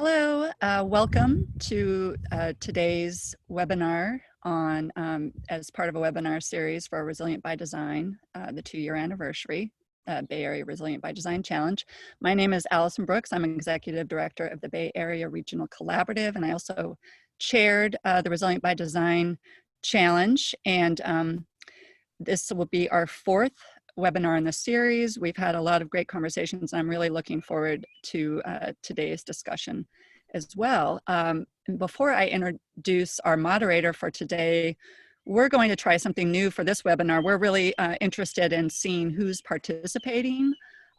Hello, welcome to today's webinar on, as part of a webinar series for Resilient by Design, the 2-year anniversary, Bay Area Resilient by Design Challenge. My name is Allison Brooks. I'm Executive Director of the Bay Area Regional Collaborative, and I also chaired the Resilient by Design Challenge. And this will be our 4th webinar in the series. We've had a lot of great conversations. I'm really looking forward to today's discussion as well. Before I introduce our moderator for today, we're going to try something new for this webinar. We're really interested in seeing who's participating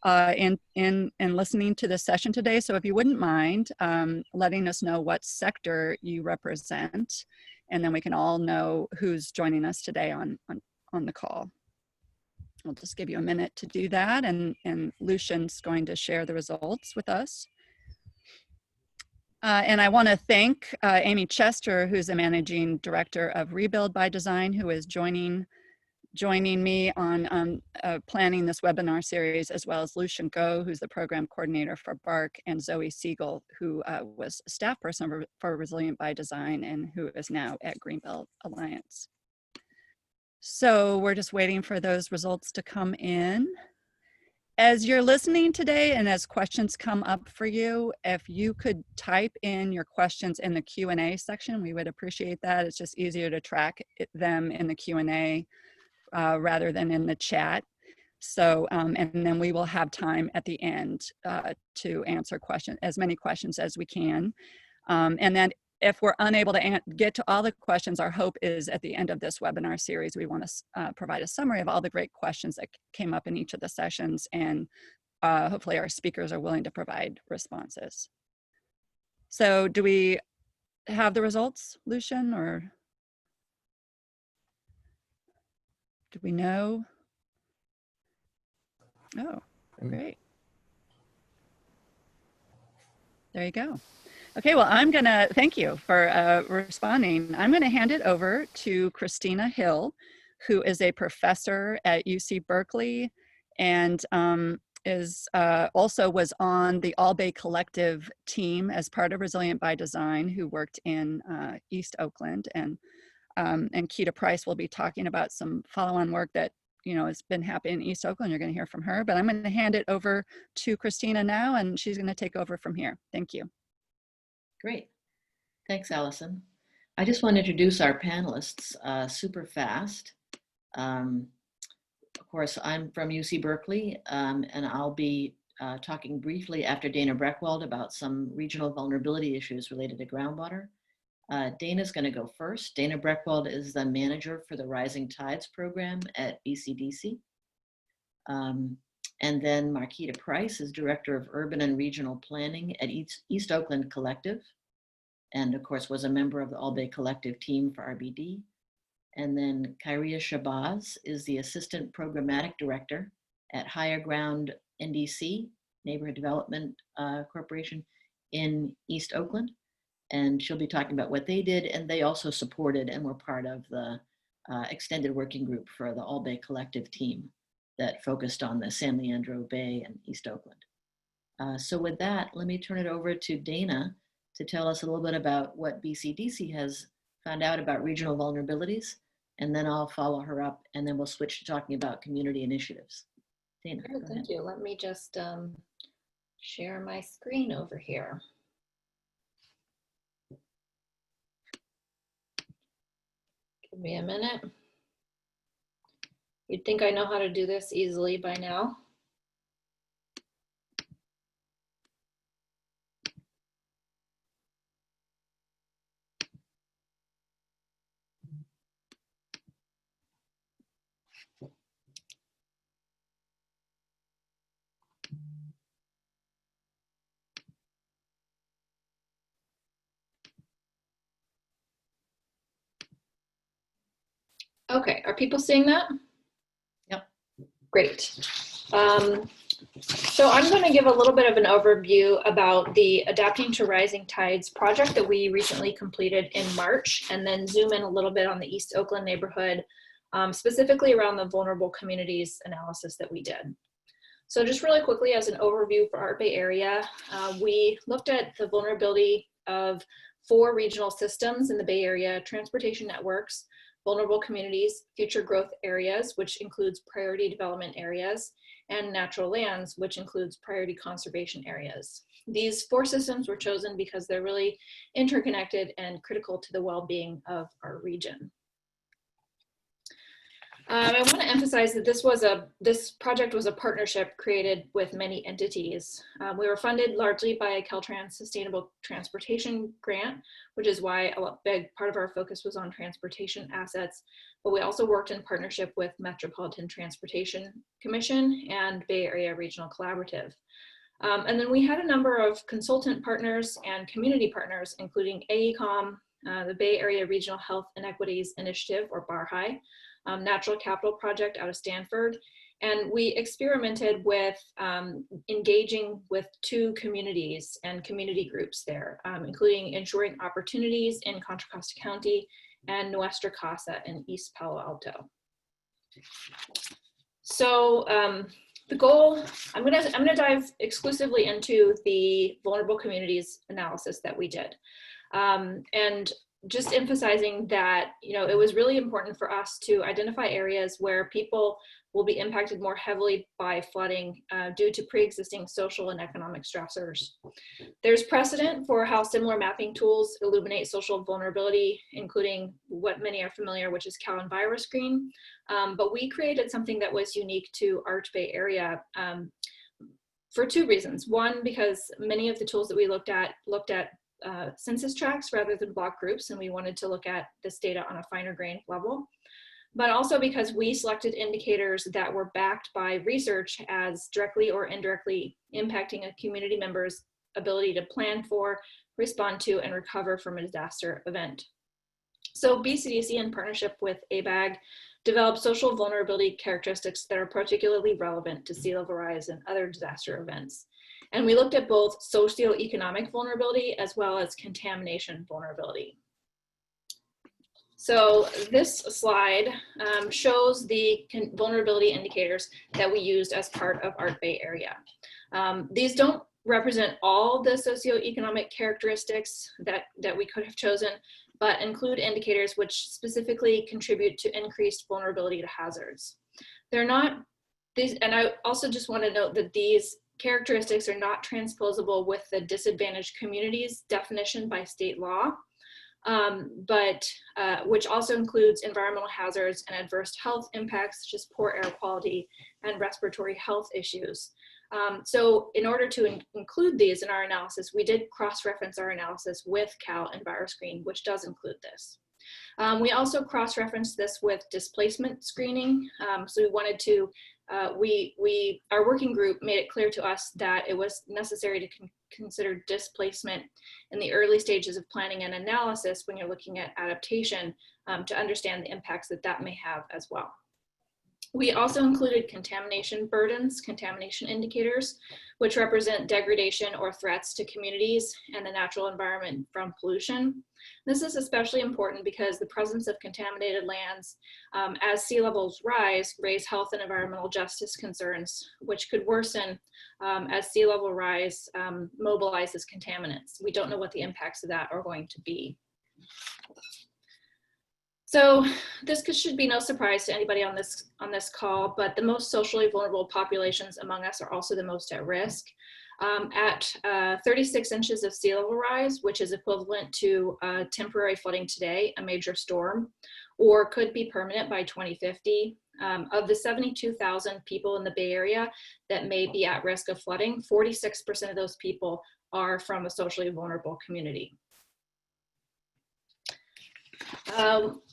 in listening to this session today. So if you wouldn't mind letting us know what sector you represent, and then we can all know who's joining us today on the call. I'll just give you a minute to do that, and Lucian's going to share the results with us. And I want to thank Amy Chester, who's the Managing Director of Rebuild by Design, who is joining me on planning this webinar series, as well as Lucian Go, who's the Program Coordinator for BARC, and Zoe Siegel, who was a staff person for Resilient by Design and who is now at Greenbelt Alliance. So we're just waiting for those results to come in. As you're listening today and as questions come up for you, if you could type in your questions in the Q&A section, we would appreciate that. It's just easier to track them in the Q&A rather than in the chat. So, and then we will have time at the end to answer as many questions as we can. And then if we're unable to get to all the questions, our hope is at the end of this webinar series, we want to provide a summary of all the great questions that came up in each of the sessions, and hopefully our speakers are willing to provide responses. So do we have the results, Lucian, or do we know? Oh, great. There you go. Okay, well, I'm gonna, thank you for responding. I'm gonna hand it over to Kristina Hill, who is a professor at UC Berkeley and also was on the All Bay Collective team as part of Resilient by Design, who worked in East Oakland. And Keita Price will be talking about some follow-on work that has been happening in East Oakland. You're gonna hear from her, but I'm gonna hand it over to Kristina now, and she's gonna take over from here. Thank you. Great. Thanks, Allison. I just want to introduce our panelists super fast. Of course, I'm from UC Berkeley, and I'll be talking briefly after Dana Brechwald about some regional vulnerability issues related to groundwater. Dana's going to go first. Dana Brechwald is the manager for the Rising Tides program at BCDC. And then Marquita Price is Director of Urban and Regional Planning at East Oakland Collective, and of course was a member of the All Bay Collective team for RbD. And then Khariyyah Shabazz is the Assistant Programmatic Director at Higher Ground NDC, Neighborhood Development Corporation in East Oakland. And she'll be talking about what they did, and they also supported and were part of the extended working group for the All Bay Collective team that focused on the San Leandro Bay and East Oakland. So with that, let me turn it over to Dana to tell us a little bit about what BCDC has found out about regional vulnerabilities, and then I'll follow her up, and then we'll switch to talking about community initiatives. Dana, Good, thank you. Let me just share my screen over here. Give me a minute. You'd think I know how to do this easily by now. Okay, are people seeing that? Yep. Great. So I'm going to give a little bit of an overview about the Adapting to Rising Tides project that we recently completed in March, and then zoom in a little bit on the East Oakland neighborhood, specifically around the vulnerable communities analysis that we did. So just really quickly as an overview for our Bay Area, we looked at the vulnerability of 4 regional systems in the Bay Area: transportation networks, vulnerable communities, future growth areas, which includes priority development areas, and natural lands, which includes priority conservation areas. These 4 systems were chosen because they're really interconnected and critical to the well-being of our region. I want to emphasize that this project was a partnership created with many entities. We were funded largely by a Caltrans Sustainable Transportation Grant, which is why a big part of our focus was on transportation assets. But we also worked in partnership with Metropolitan Transportation Commission and Bay Area Regional Collaborative. And then we had a number of consultant partners and community partners, including AECOM, the Bay Area Regional Health Inequities Initiative, or BARHI, Natural Capital Project out of Stanford. And we experimented with engaging with 2 communities and community groups there, including Ensuring Opportunities in Contra Costa County and Nuestra Casa in East Palo Alto. So the goal, I'm gonna dive exclusively into the vulnerable communities analysis that we did. And just emphasizing that, you know, it was really important for us to identify areas where people will be impacted more heavily by flooding due to pre-existing social and economic stressors. There's precedent for how similar mapping tools illuminate social vulnerability, including what many are familiar, which is Cal EnviroScreen. But we created something that was unique to Arch Bay Area for 2 reasons. One, because many of the tools that we looked at census tracts rather than block groups, and we wanted to look at this data on a finer grain level. But also because we selected indicators that were backed by research as directly or indirectly impacting a community member's ability to plan for, respond to, and recover from a disaster event. So BCDC, in partnership with ABAG, developed social vulnerability characteristics that are particularly relevant to sea level rise and other disaster events. And we looked at both socioeconomic vulnerability as well as contamination vulnerability. So this slide shows the vulnerability indicators that we used as part of Arch Bay Area. These don't represent all the socioeconomic characteristics that we could have chosen, but include indicators which specifically contribute to increased vulnerability to hazards. They're not these, and I also just want to note that these characteristics are not transposable with the disadvantaged communities definition by state law, which also includes environmental hazards and adverse health impacts, such as poor air quality and respiratory health issues. So in order to include these in our analysis, we did cross-reference our analysis with Cal EnviroScreen, which does include this. We also cross-referenced this with displacement screening. So we wanted to, our working group made it clear to us that it was necessary to consider displacement in the early stages of planning and analysis when you're looking at adaptation to understand the impacts that that may have as well. We also included contamination burdens, contamination indicators, which represent degradation or threats to communities and the natural environment from pollution. This is especially important because the presence of contaminated lands as sea levels rise, raise health and environmental justice concerns, which could worsen as sea level rise mobilizes contaminants. We don't know what the impacts of that are going to be. So this should be no surprise to anybody on this call, but the most socially vulnerable populations among us are also the most at risk. At 36 inches of sea level rise, which is equivalent to temporary flooding today, a major storm, or could be permanent by 2050, of the 72,000 people in the Bay Area that may be at risk of flooding, 46% of those people are from a socially vulnerable community.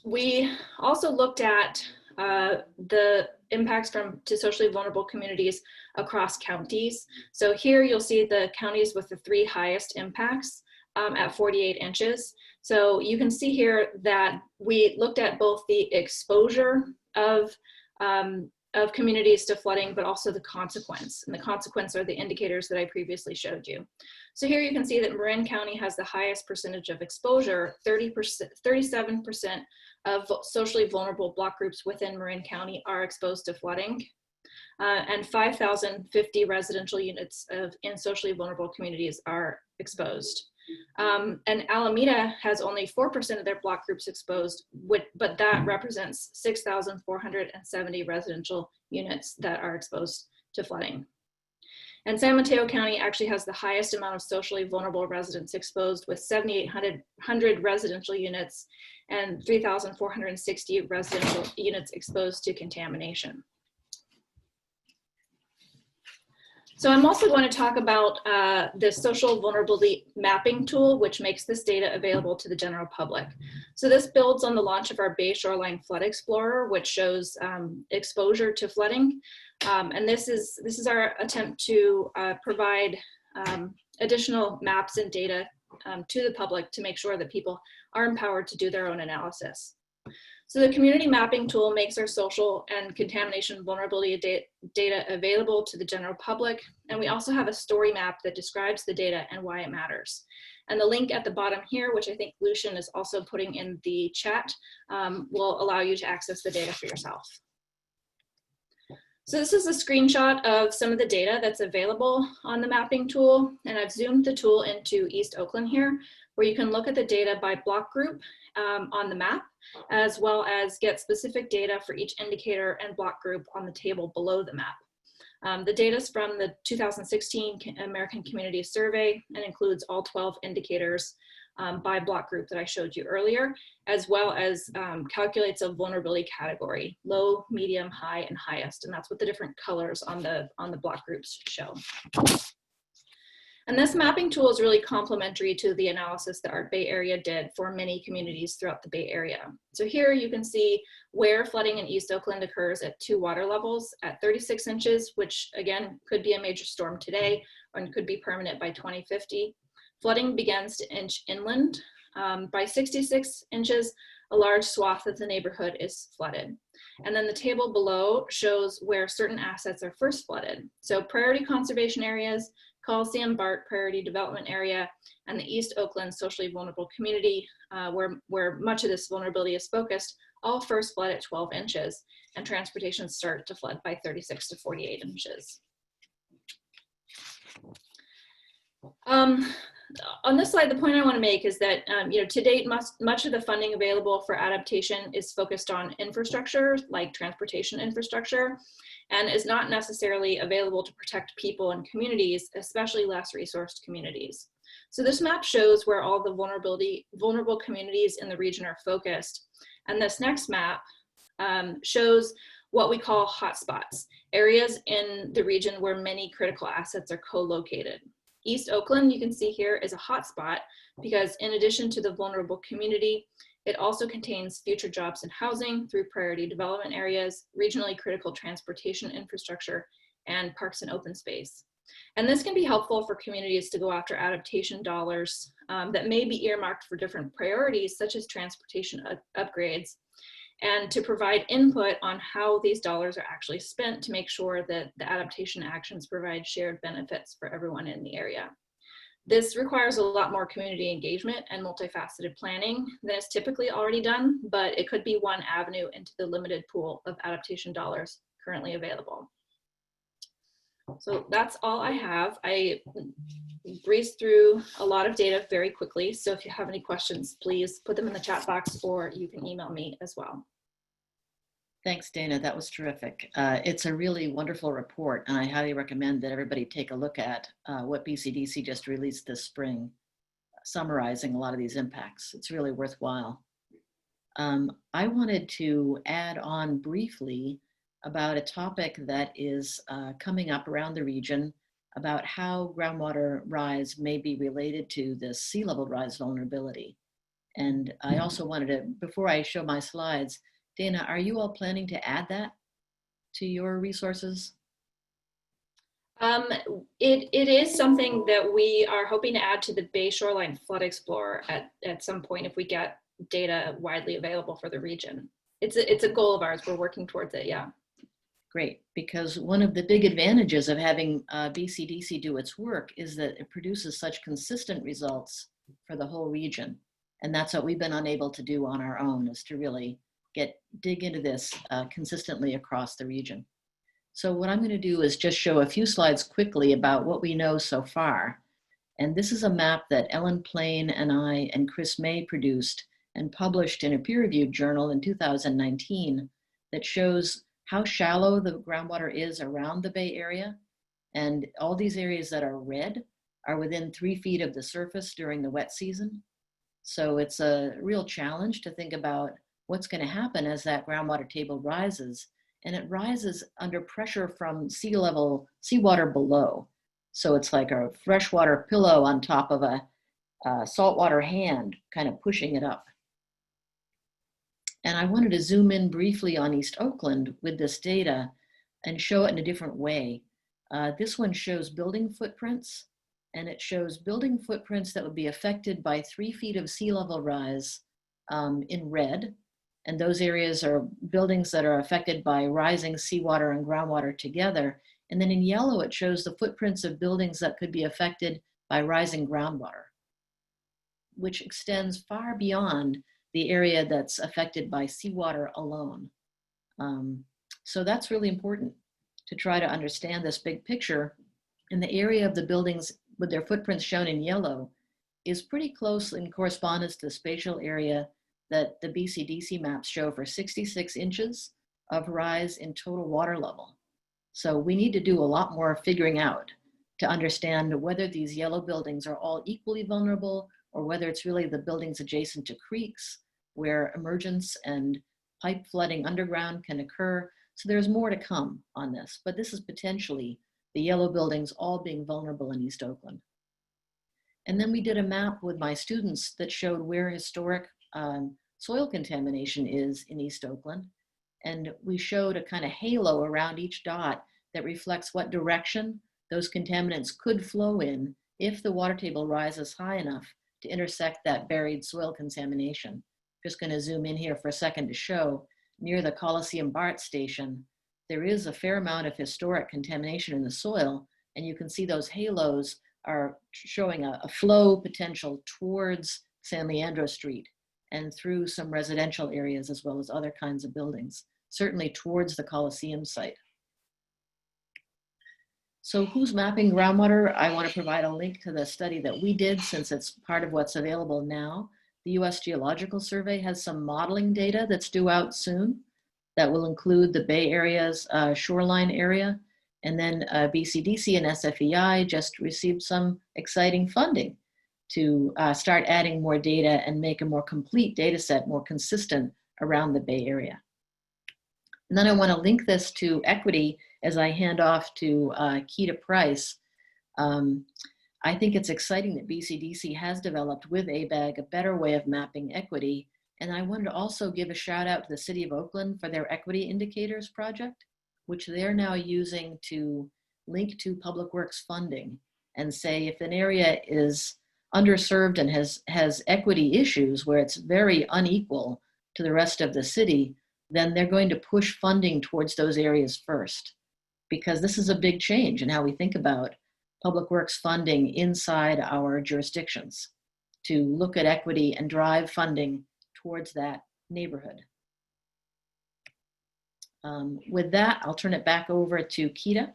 We also looked at the impacts to socially vulnerable communities across counties. So here you'll see the counties with the 3 highest impacts at 48 inches. So you can see here that we looked at both the exposure of communities to flooding, but also the consequence. And the consequence are the indicators that I previously showed you. So here you can see that Marin County has the highest percentage of exposure. 37% of socially vulnerable block groups within Marin County are exposed to flooding. and 5,050 residential units in socially vulnerable communities are exposed. And Alameda has only 4% of their block groups exposed, but that represents 6,470 residential units that are exposed to flooding. And San Mateo County actually has the highest amount of socially vulnerable residents exposed, with 7,800 residential units and 3,460 residential units exposed to contamination. So I'm also going to talk about the social vulnerability mapping tool, which makes this data available to the general public. So this builds on the launch of our Bay Shoreline Flood Explorer, which shows exposure to flooding. And this is our attempt to provide additional maps and data to the public to make sure that people are empowered to do their own analysis. So the community mapping tool makes our social and contamination vulnerability data available to the general public. And we also have a story map that describes the data and why it matters. And the link at the bottom here, which I think Lucian is also putting in the chat, will allow you to access the data for yourself. So this is a screenshot of some of the data that's available on the mapping tool. And I've zoomed the tool into East Oakland here, where you can look at the data by block group on the map, as well as get specific data for each indicator and block group on the table below the map. The data is from the 2016 American Community Survey and includes all 12 indicators by block group that I showed you earlier, as well as calculates a vulnerability category: low, medium, high, and highest. And that's what the different colors on the block groups show. And this mapping tool is really complementary to the analysis that our Bay Area did for many communities throughout the Bay Area. So here you can see where flooding in East Oakland occurs at 2 water levels at 36 inches, which again could be a major storm today or could be permanent by 2050. Flooding begins to inch inland. By 66 inches, a large swath of the neighborhood is flooded. And then the table below shows where certain assets are first flooded. So priority conservation areas, Coliseum BART priority development area, and the East Oakland socially vulnerable community, where much of this vulnerability is focused, all first flood at 12 inches, and transportation start to flood by 36 to 48 inches. On this slide, the point I want to make is that to date, much of the funding available for adaptation is focused on infrastructure, like transportation infrastructure, and is not necessarily available to protect people and communities, especially less resourced communities. So this map shows where all the vulnerable communities in the region are focused. And this next map shows what we call hotspots, areas in the region where many critical assets are co-located. East Oakland, you can see here, is a hotspot because in addition to the vulnerable community, it also contains future jobs and housing through priority development areas, regionally critical transportation infrastructure, and parks and open space. And this can be helpful for communities to go after adaptation dollars that may be earmarked for different priorities, such as transportation upgrades, and to provide input on how these dollars are actually spent to make sure that the adaptation actions provide shared benefits for everyone in the area. This requires a lot more community engagement and multifaceted planning than is typically already done, but it could be one avenue into the limited pool of adaptation dollars currently available. So that's all I have. I breezed through a lot of data very quickly, so if you have any questions, please put them in the chat box or you can email me as well. Thanks, Dana. That was terrific. It's a really wonderful report, and I highly recommend that everybody take a look at what BCDC just released this spring, summarizing a lot of these impacts. It's really worthwhile. I wanted to add on briefly about a topic that is coming up around the region about how groundwater rise may be related to the sea level rise vulnerability. And I also wanted to, before I show my slides, Dana, are you all planning to add that to your resources? It is something that we are hoping to add to the Bay Shoreline Flood Explorer at some point if we get data widely available for the region. It's a goal of ours. We're working towards it, yeah. Great, because one of the big advantages of having BCDC do its work is that it produces such consistent results for the whole region. And that's what we've been unable to do on our own, is to really dig into this consistently across the region. So what I'm going to do is just show a few slides quickly about what we know so far. And this is a map that Ellen Plain and I and Chris May produced and published in a peer-reviewed journal in 2019 that shows how shallow the groundwater is around the Bay Area. And all these areas that are red are within 3 feet of the surface during the wet season. So it's a real challenge to think about what's going to happen as that groundwater table rises. And it rises under pressure from seawater below. So it's like a freshwater pillow on top of a saltwater hand, kind of pushing it up. And I wanted to zoom in briefly on East Oakland with this data and show it in a different way. This one shows building footprints, and it shows building footprints that would be affected by 3 feet of sea level rise in red. And those areas are buildings that are affected by rising seawater and groundwater together. And then in yellow, it shows the footprints of buildings that could be affected by rising groundwater, which extends far beyond the area that's affected by seawater alone. So that's really important to try to understand this big picture. And the area of the buildings with their footprints shown in yellow is pretty close in correspondence to the spatial area that the BCDC maps show for 66 inches of rise in total water level. So we need to do a lot more figuring out to understand whether these yellow buildings are all equally vulnerable or whether it's really the buildings adjacent to creeks where emergence and pipe flooding underground can occur. So there's more to come on this, but this is potentially the yellow buildings all being vulnerable in East Oakland. And then we did a map with my students that showed where historic soil contamination is in East Oakland. And we showed a kind of halo around each dot that reflects what direction those contaminants could flow in if the water table rises high enough to intersect that buried soil contamination. Just going to zoom in here for a second to show near the Coliseum BART station, there is a fair amount of historic contamination in the soil, and you can see those halos are showing a flow potential towards San Leandro Street and through some residential areas as well as other kinds of buildings, certainly towards the Coliseum site. So who's mapping groundwater? I want to provide a link to the study that we did since it's part of what's available now. The US Geological Survey has some modeling data that's due out soon that will include the Bay Area's shoreline area. And then BCDC and SFEI just received some exciting funding to start adding more data and make a more complete data set, more consistent around the Bay Area. And then I want to link this to equity as I hand off to Keita Price. I think it's exciting that BCDC has developed with ABAG a better way of mapping equity. And I wanted to also give a shout out to the City of Oakland for their Equity Indicators project, which they're now using to link to public works funding and say if an area is underserved and has equity issues where it's very unequal to the rest of the city, then they're going to push funding towards those areas first, because this is a big change in how we think about public works funding inside our jurisdictions, to look at equity and drive funding towards that neighborhood. With that, I'll turn it back over to Keita.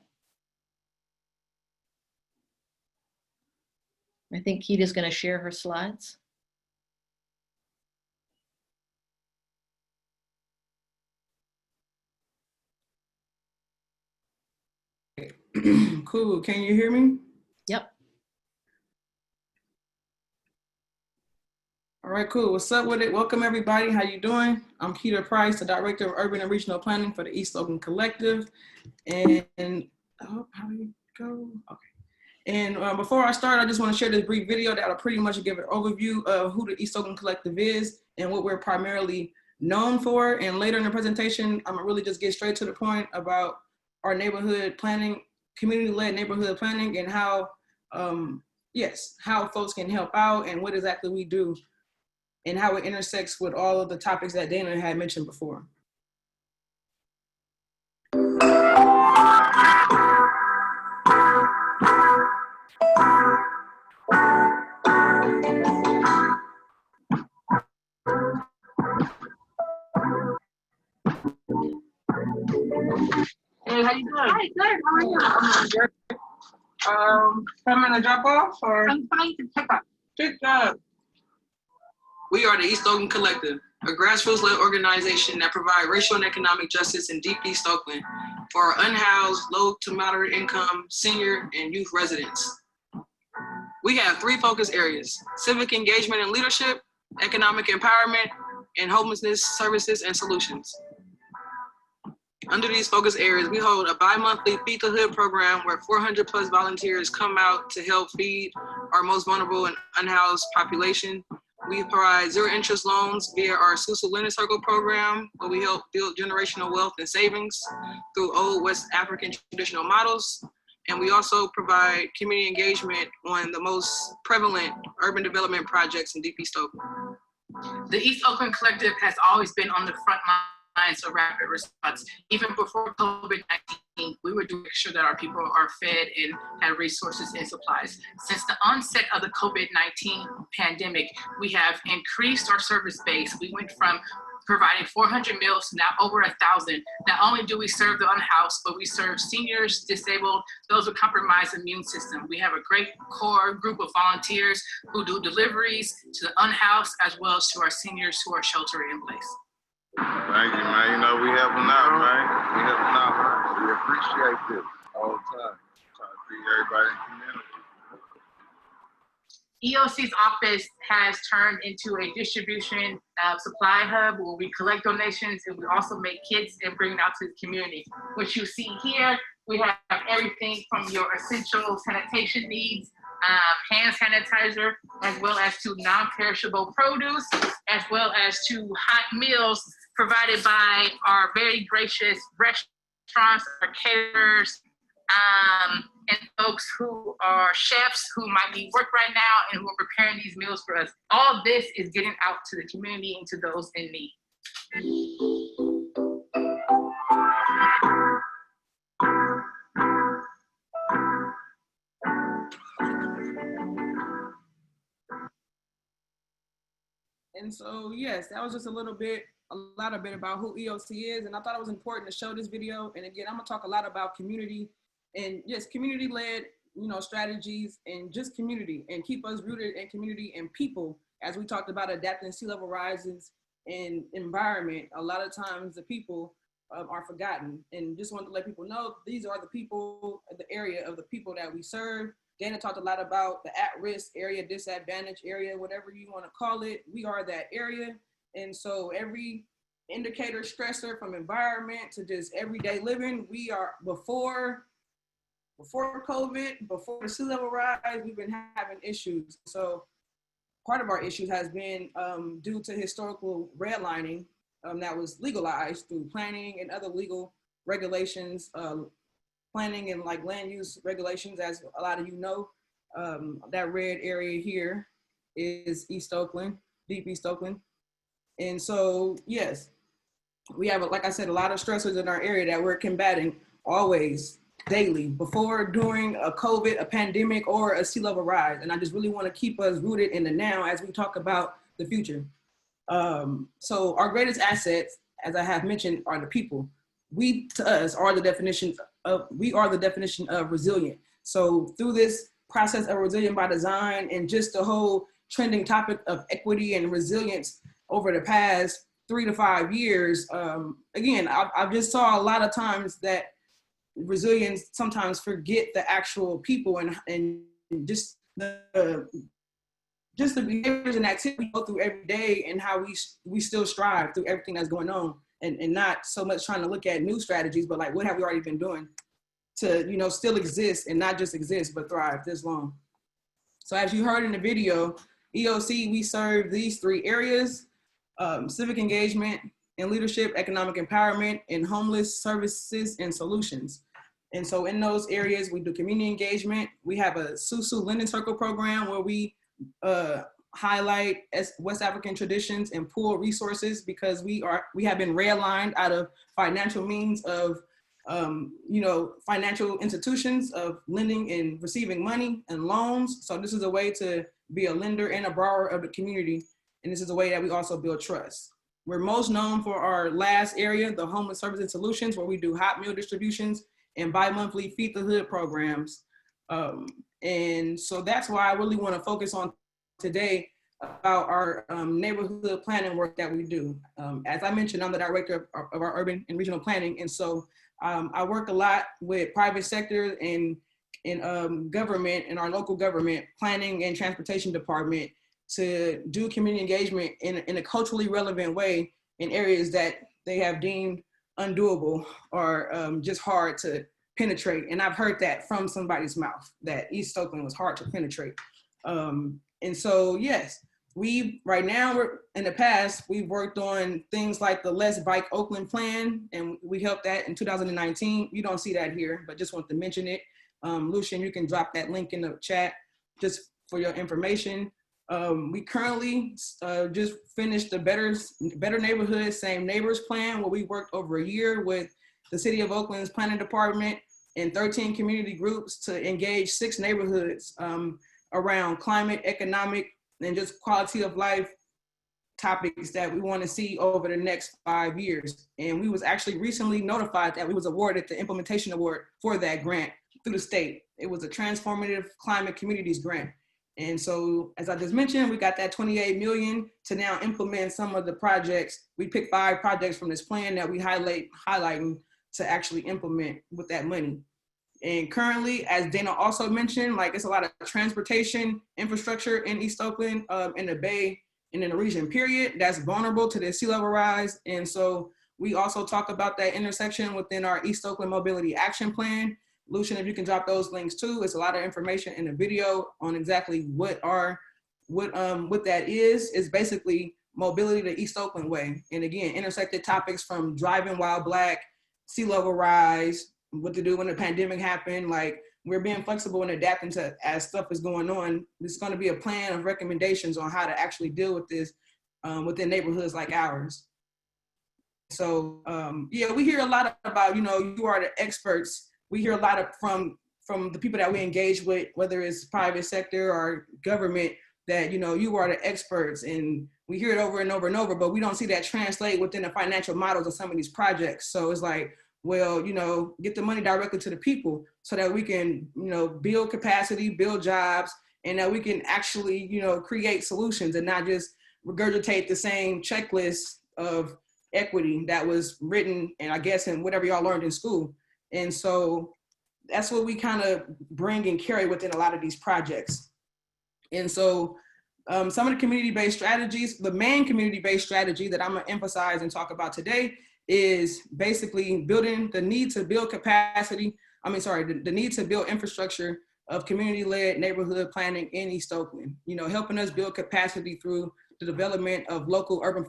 I think Keita's going to share her slides. Cool, can you hear me? Yep. All right, cool. What's up with it? Welcome everybody. How you doing? I'm Keita Price, the Director of Urban and Regional Planning for the East Oakland Collective. And oh, how do you go? Okay. And before I start, I just want to share this brief video that'll pretty much give an overview of who the East Oakland Collective is and what we're primarily known for. And later in the presentation, I'm gonna really just get straight to the point about our neighborhood planning, community-led neighborhood planning, and how, how folks can help out and what exactly we do and how it intersects with all of the topics that Dana had mentioned before. Hey, how you doing? Hi, good. How are you? I'm good. Coming to drop off or? I'm coming to pick up. Good job. We are the East Oakland Collective, a grassroots-led organization that provides racial and economic justice in deep East Oakland for our unhoused, low to moderate income, senior, and youth residents. We have 3 focus areas: civic engagement and leadership, economic empowerment, and homelessness services and solutions. Under these focus areas, we hold a bi-monthly Feed the Hood program where 400 plus volunteers come out to help feed our most vulnerable and unhoused population. We provide zero interest loans via our Susu Lending Circle program, where we help build generational wealth and savings through old West African traditional models. And we also provide community engagement on the most prevalent urban development projects in deep East Oakland. The East Oakland Collective has always been on the front lines of rapid response. Even before COVID-19, we were doing sure that our people are fed and had resources and supplies. Since the onset of the COVID-19 pandemic, we have increased our service base. We went from providing 400 meals to now over 1,000. Not only do we serve the unhoused, but we serve seniors, disabled, those with compromised immune system. We have a great core group of volunteers who do deliveries to the unhoused as well as to our seniors who are sheltering in place. Thank you, man. You know, we helping out, man. We helping out, man. We appreciate this all the time. Trying to feed everybody in the community. EOC's office has turned into a distribution supply hub where we collect donations and we also make kits and bring it out to the community. What you see here, we have everything from your essential sanitation needs, hand sanitizer, as well as to non-perishable produce, as well as to hot meals provided by our very gracious restaurants, our caterers, and folks who are chefs who might be work right now and who are preparing these meals for us. All this is getting out to the community and to those in need. And so, yes, that was just a lot bit about who EOC is. And I thought it was important to show this video. And again, I'm gonna talk a lot about community and just community-led, strategies and just community, and keep us rooted in community and people. As we talked about adapting sea level rises and environment, a lot of times the people are forgotten. And just wanted to let people know, these are the people, the area of the people that we serve. Dana talked a lot about the at-risk area, disadvantaged area, whatever you want to call it. We are that area. And so every indicator stressor from environment to just everyday living, we are before COVID, before the sea level rise, we've been having issues. So part of our issues has been due to historical redlining that was legalized through planning and other legal regulations, planning and like land use regulations, as a lot of you know. That red area here is East Oakland, deep East Oakland. And so, yes, we have, like I said, a lot of stressors in our area that we're combating always, daily, before, during a COVID, a pandemic, or a sea level rise. And I just really want to keep us rooted in the now as we talk about the future. So our greatest assets, as I have mentioned, are the people. We, to us, are the definition of resilient. So through this process of resilient by design and just the whole trending topic of equity and resilience over the past 3 to 5 years, again, I've just saw a lot of times that resilience sometimes forget the actual people and just the behaviors and activities we go through every day and how we still strive through everything that's going on, and not so much trying to look at new strategies, but like what have we already been doing to still exist and not just exist but thrive this long. So as you heard in the video, EOC, we serve these 3 areas: civic engagement and leadership, economic empowerment, and homeless services and solutions. And so in those areas, we do community engagement. We have a Susu Lending Circle program where we highlight West African traditions and pool resources, because we have been redlined out of financial means of financial institutions of lending and receiving money and loans. So this is a way to be a lender and a borrower of the community. And this is a way that we also build trust. We're most known for our last area, the homeless services and solutions, where we do hot meal distributions and bi-monthly Feed the Hood programs. And so that's why I really want to focus on today about our neighborhood planning work that we do. As I mentioned, I'm the director of our urban and regional planning. And so I work a lot with private sector and government and our local government planning and transportation department to do community engagement in a culturally relevant way in areas that they have deemed undoable or just hard to penetrate. And I've heard that from somebody's mouth, that East Oakland was hard to penetrate. And so, yes, right now, in the past, we've worked on things like the Let's Bike Oakland plan, and we helped that in 2019. You don't see that here, but just want to mention it. Lucian, you can drop that link in the chat just for your information. We currently just finished the Better Neighborhood, Same Neighbors plan, where we worked over a year with the City of Oakland's planning department and 13 community groups to engage 6 neighborhoods around climate, economic, and just quality of life topics that we want to see over the next 5 years. And we was actually recently notified that we was awarded the implementation award for that grant through the state. It was a Transformative Climate Communities grant. And so, as I just mentioned, we got that 28 million to now implement some of the projects. We picked 5 projects from this plan that we highlighting to actually implement with that money. And currently, as Dana also mentioned, like it's a lot of transportation infrastructure in East Oakland, in the Bay and in the region, period, that's vulnerable to the sea level rise. And so we also talk about that intersection within our East Oakland Mobility Action Plan. Lucian, if you can drop those links too, it's a lot of information in the video on exactly what that is. It's basically mobility the East Oakland way. And again, intersected topics from driving while Black, sea level rise, what to do when the pandemic happened. Like, we're being flexible and adapting to as stuff is going on. There's going to be a plan of recommendations on how to actually deal with this within neighborhoods like ours. So yeah, we hear a lot about, you are the experts. We hear a lot from the people that we engage with, whether it's private sector or government, that, you are the experts, and we hear it over and over and over, but we don't see that translate within the financial models of some of these projects. So it's like, well, get the money directly to the people so that we can, build capacity, build jobs, and that we can actually, create solutions and not just regurgitate the same checklist of equity that was written, and I guess in whatever y'all learned in school. And so that's what we kind of bring and carry within a lot of these projects. And so some of the community-based strategies, the main community-based strategy that I'm gonna emphasize and talk about today is basically building the need to build capacity. The need to build infrastructure of community-led neighborhood planning in East Oakland. Helping us build capacity through the development of local urban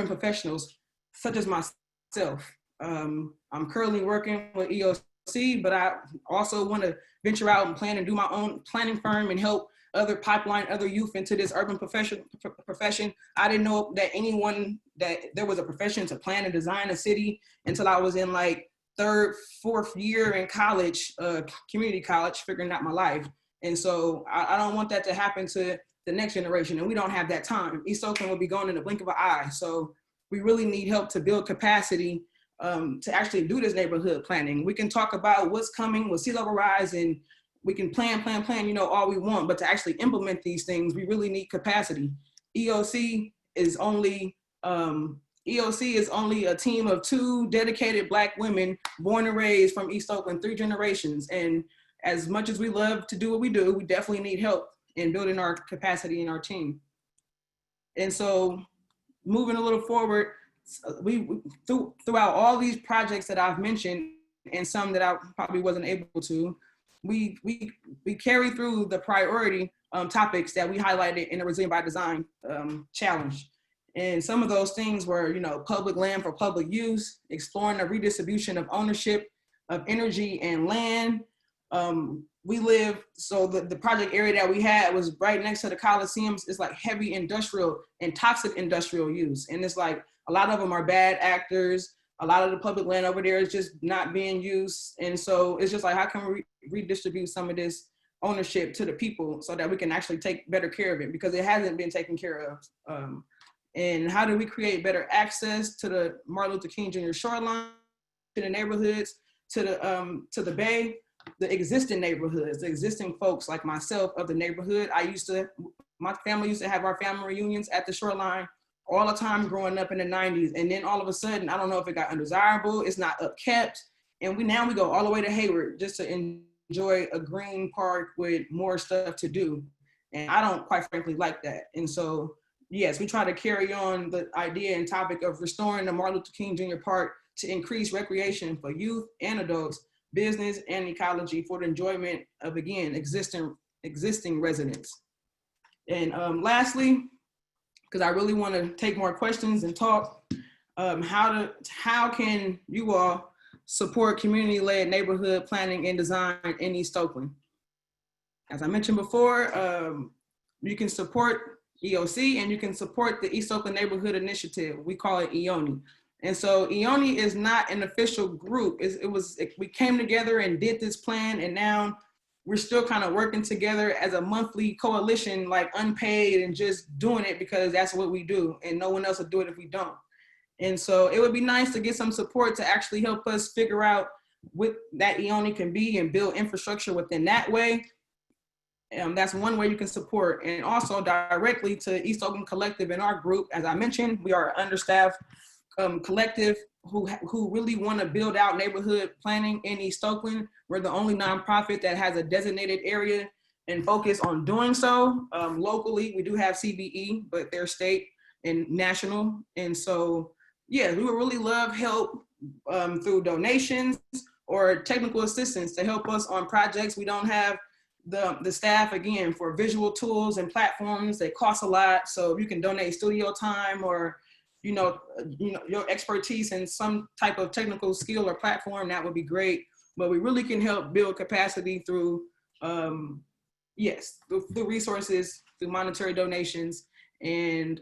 professionals, such as myself. I'm currently working with EOC, but I also want to venture out and plan and do my own planning firm and help other youth into this urban profession. I didn't know that there was a profession to plan and design a city until I was in like 3rd, 4th year in college, community college, figuring out my life. And so I don't want that to happen to the next generation, and we don't have that time. East Oakland will be gone in the blink of an eye. So we really need help to build capacity to actually do this neighborhood planning. We can talk about what's coming with sea level rise, and we can plan, all we want, but to actually implement these things, we really need capacity. EOC is only a team of 2 dedicated Black women born and raised from East Oakland, 3 generations. And as much as we love to do what we do, we definitely need help in building our capacity in our team. And so moving a little forward, throughout all these projects that I've mentioned, and some that I probably wasn't able to, we carry through the priority topics that we highlighted in the Resilient by Design challenge. And some of those things were, public land for public use, exploring the redistribution of ownership of energy and land. The project area that we had was right next to the Coliseums. It's like heavy industrial and toxic industrial use. And it's like, a lot of them are bad actors. A lot of the public land over there is just not being used. And so it's just like, how can we redistribute some of this ownership to the people so that we can actually take better care of it, because it hasn't been taken care of. And how do we create better access to the Martin Luther King Jr. shoreline? the neighborhoods to the Bay, the existing neighborhoods, the existing folks like myself of the neighborhood. My family used to have our family reunions at the shoreline all the time growing up in the 90s. And then all of a sudden, I don't know if it got undesirable, it's not upkept. And we go all the way to Hayward just to enjoy a green park with more stuff to do. And I don't quite frankly like that. And so, yes, we try to carry on the idea and topic of restoring the Martin Luther King Jr. Park to increase recreation for youth and adults, business and ecology for the enjoyment of, again, existing residents. And lastly, because I really want to take more questions and talk, how can you all support community-led neighborhood planning and design in East Oakland? As I mentioned before, you can support EOC and you can support the East Oakland Neighborhood Initiative. We call it EONI. And so EONI is not an official group. We came together and did this plan, and now we're still kind of working together as a monthly coalition, like unpaid and just doing it because that's what we do, and no one else will do it if we don't. And so it would be nice to get some support to actually help us figure out what that EONI can be and build infrastructure within that way. That's one way you can support. And also directly to East Oakland Collective and our group. As I mentioned, we are an understaffed collective who really want to build out neighborhood planning in East Oakland. We're the only nonprofit that has a designated area and focus on doing so. Locally, we do have CBE, but they're state and national. And so, yeah, we would really love help through donations or technical assistance to help us on projects. We don't have the staff, again, for visual tools and platforms. They cost a lot. So if you can donate studio time or your expertise in some type of technical skill or platform, that would be great. But we really can help build capacity through, through resources, through monetary donations, and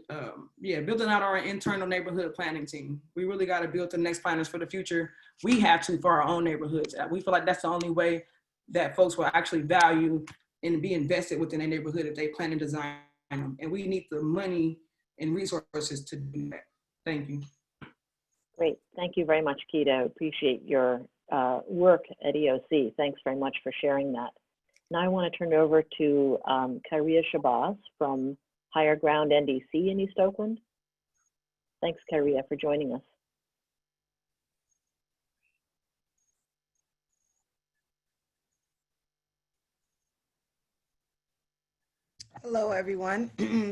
building out our internal neighborhood planning team. We really got to build the next planners for the future. We have to for our own neighborhoods. We feel like that's the only way that folks will actually value and be invested within a neighborhood if they plan and design them. And we need the money and resources to do that. Thank you. Great. Thank you very much, Keita. Appreciate your work at EOC. Thanks very much for sharing that. Now I want to turn it over to Khariyyah Shabazz from Higher Ground NDC in East Oakland. Thanks, Khariyyah, for joining us. Hello, everyone.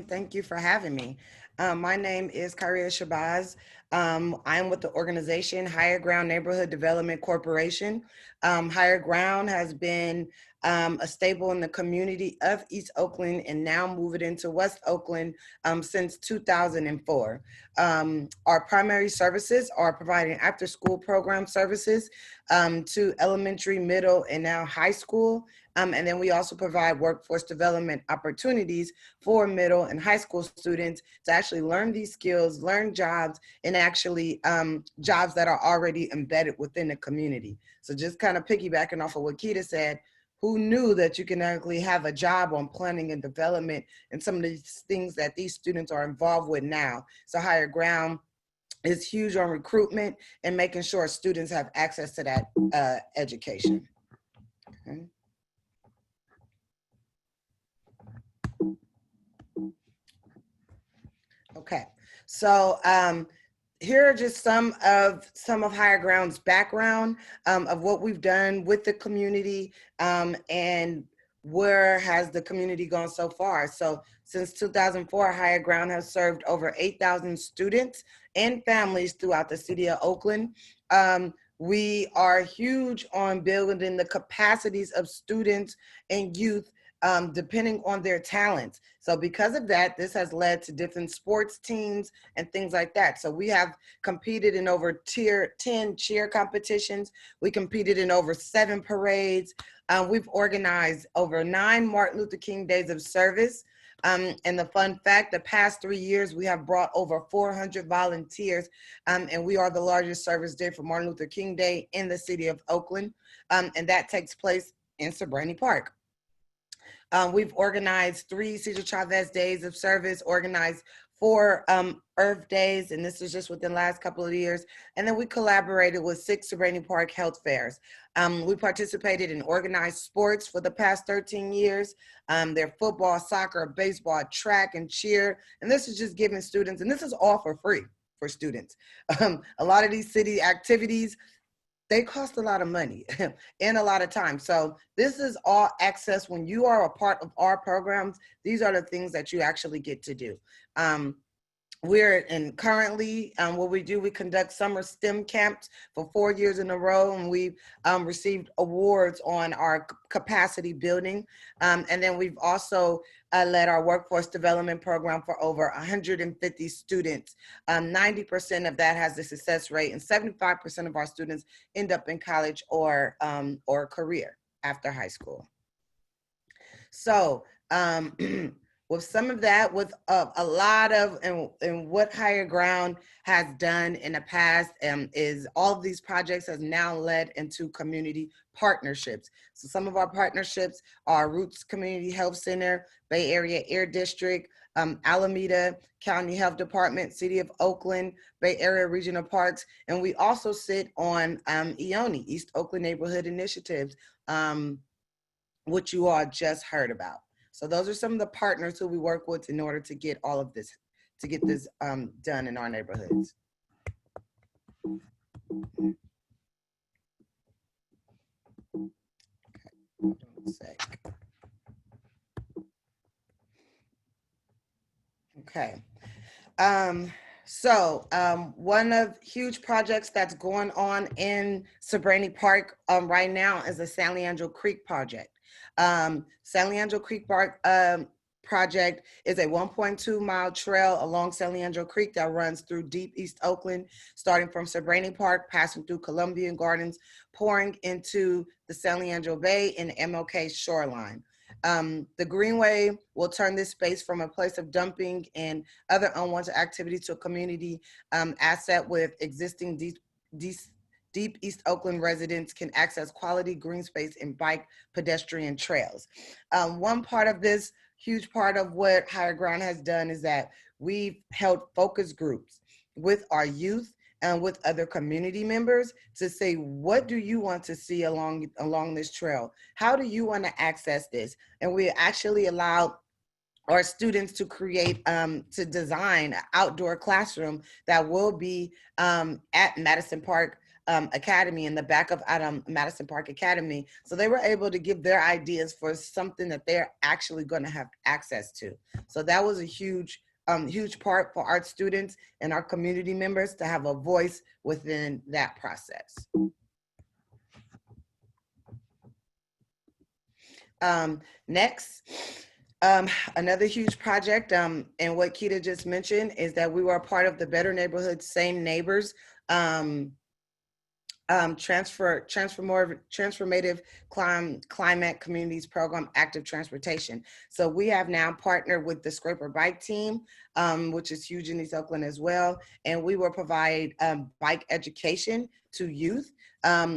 Thank you for having me. My name is Khariyyah Shabazz. I'm with the organization Higher Ground Neighborhood Development Corporation. Higher Ground has been a staple in the community of East Oakland and now moving into West Oakland since 2004. Our primary services are providing after-school program services to elementary, middle, and now high school. And then we also provide workforce development opportunities for middle and high school students to actually learn these skills, learn jobs, and actually jobs that are already embedded within the community. So just kind of piggybacking off of what Keita said, who knew that you can actually have a job on planning and development and some of these things that these students are involved with now. So Higher Ground is huge on recruitment and making sure students have access to that education. Okay. Okay, so here are just some of Higher Ground's background of what we've done with the community and where has the community gone so far. So since 2004, Higher Ground has served over 8,000 students and families throughout the city of Oakland. We are huge on building the capacities of students and youth depending on their talents. So because of that, this has led to different sports teams and things like that. So we have competed in over 10 cheer competitions. We competed in over 7 parades. We've organized over 9 Martin Luther King Days of Service. And the fun fact, the past 3 years, we have brought over 400 volunteers, and we are the largest service day for Martin Luther King Day in the city of Oakland. And that takes place in Sobrani Park. We've organized 3 Cesar Chavez Days of Service, organized 4 Earth Days, and this is just within the last couple of years. And then we collaborated with 6 Shabazz Park health fairs. We participated in organized sports for the past 13 years. They're football, soccer, baseball, track, and cheer. And this is just giving students, and this is all for free for students. A lot of these city activities, they cost a lot of money and a lot of time. So this is all access. When you are a part of our programs, these are the things that you actually get to do. Currently what we do, we conduct summer STEM camps for 4 years in a row, and we've received awards on our capacity building. And then we've also led our workforce development program for over 150 students. 90% of that has a success rate, and 75% of our students end up in college or career after high school. So with some of that, with a lot of, and what Higher Ground has done in the past is all of these projects has now led into community partnerships. So some of our partnerships are Roots Community Health Center, Bay Area Air District, Alameda County Health Department, City of Oakland, Bay Area Regional Parks, and we also sit on EONI, East Oakland Neighborhood Initiatives, which you all just heard about. So those are some of the partners who we work with in order to get all of this, to get this done in our neighborhoods. Okay. Hold on a sec. Okay. One of huge projects that's going on in Shabazz Park right now is the San Leandro Creek project. San Leandro Creek Park project is a 1.2-mile trail along San Leandro Creek that runs through deep East Oakland, starting from Shabazz Park, passing through Columbian Gardens, pouring into the San Leandro Bay and MLK shoreline. The Greenway will turn this space from a place of dumping and other unwanted activities to a community asset with existing deep East Oakland residents can access quality green space and bike pedestrian trails. One part of this, huge part of what Higher Ground has done is that we've held focus groups with our youth and with other community members to say, what do you want to see along this trail? How do you want to access this? And we actually allowed our students to create, to design an outdoor classroom that will be at Madison Park Academy, in the back of Madison Park Academy. So they were able to give their ideas for something that they're actually going to have access to. So that was a huge part for our students and our community members to have a voice within that process. Next, another huge project, and what Kita just mentioned, is that we were a part of the Better Neighborhood Same Neighbors transformative climate communities program, active transportation. So we have now partnered with the Scraper Bike Team, which is huge in East Oakland as well. And we will provide bike education to youth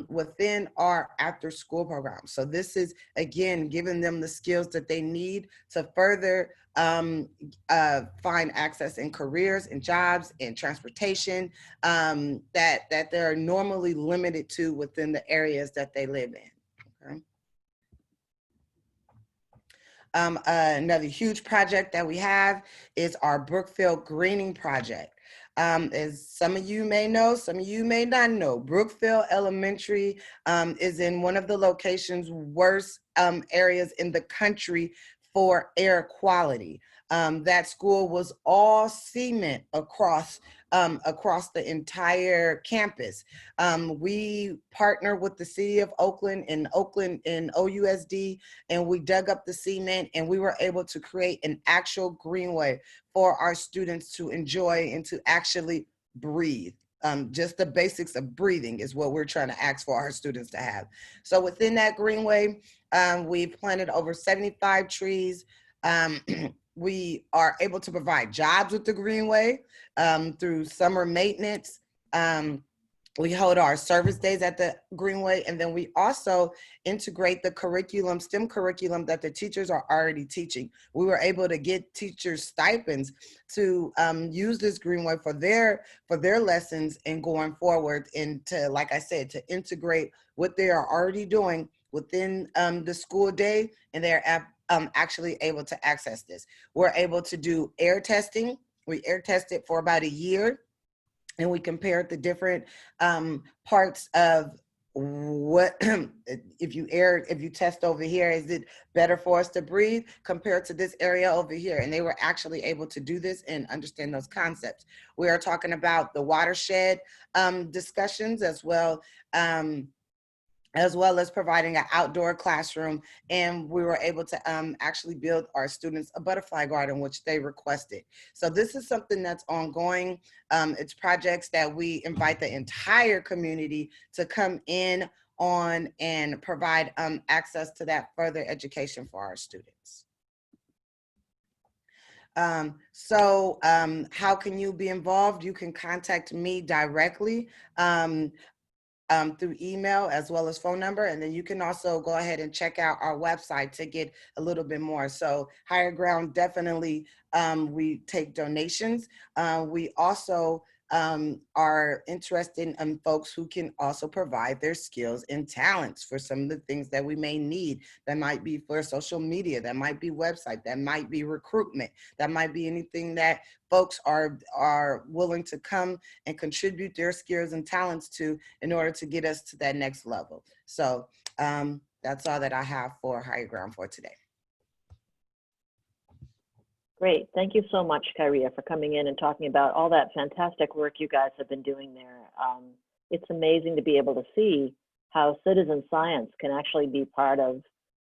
within our after school program. So this is, again, giving them the skills that they need to further find access in careers and jobs and transportation that they're normally limited to within the areas that they live in. Okay. Another huge project that we have is our Brookfield Greening project. As some of you may know, some of you may not know, Brookfield Elementary is in one of the location's worst areas in the country for air quality. That school was all cement across the entire campus. We partner with the City of Oakland and OUSD, and we dug up the cement, and we were able to create an actual greenway for our students to enjoy and to actually breathe. Just the basics of breathing is what we're trying to ask for our students to have. So within that greenway, we planted over 75 trees. We are able to provide jobs with the greenway through summer maintenance. We hold our service days at the Greenway, and then we also integrate the curriculum, STEM curriculum that the teachers are already teaching. We were able to get teachers stipends to use this Greenway for their lessons and going forward, and to, like I said, to integrate what they are already doing within the school day, and they're actually able to access this. We're able to do air testing. We air tested for about a year, and we compared the different parts of what if you test over here, is it better for us to breathe compared to this area over here? And they were actually able to do this and understand those concepts. We are talking about the watershed discussions as well as providing an outdoor classroom. And we were able to actually build our students a butterfly garden, which they requested. So this is something that's ongoing. It's projects that we invite the entire community to come in on and provide access to that further education for our students. How can you be involved? You can contact me directly. Through email as well as phone number. And then you can also go ahead and check out our website to get a little bit more. So Higher Ground, definitely we take donations. We also are interested in folks who can also provide their skills and talents for some of the things that we may need. That might be for social media, that might be website, that might be recruitment, that might be anything that folks are willing to come and contribute their skills and talents to in order to get us to that next level. So that's all that I have for Higher Ground for today. Great. Thank you so much, Khariyyah, for coming in and talking about all that fantastic work you guys have been doing there. It's amazing to be able to see how citizen science can actually be part of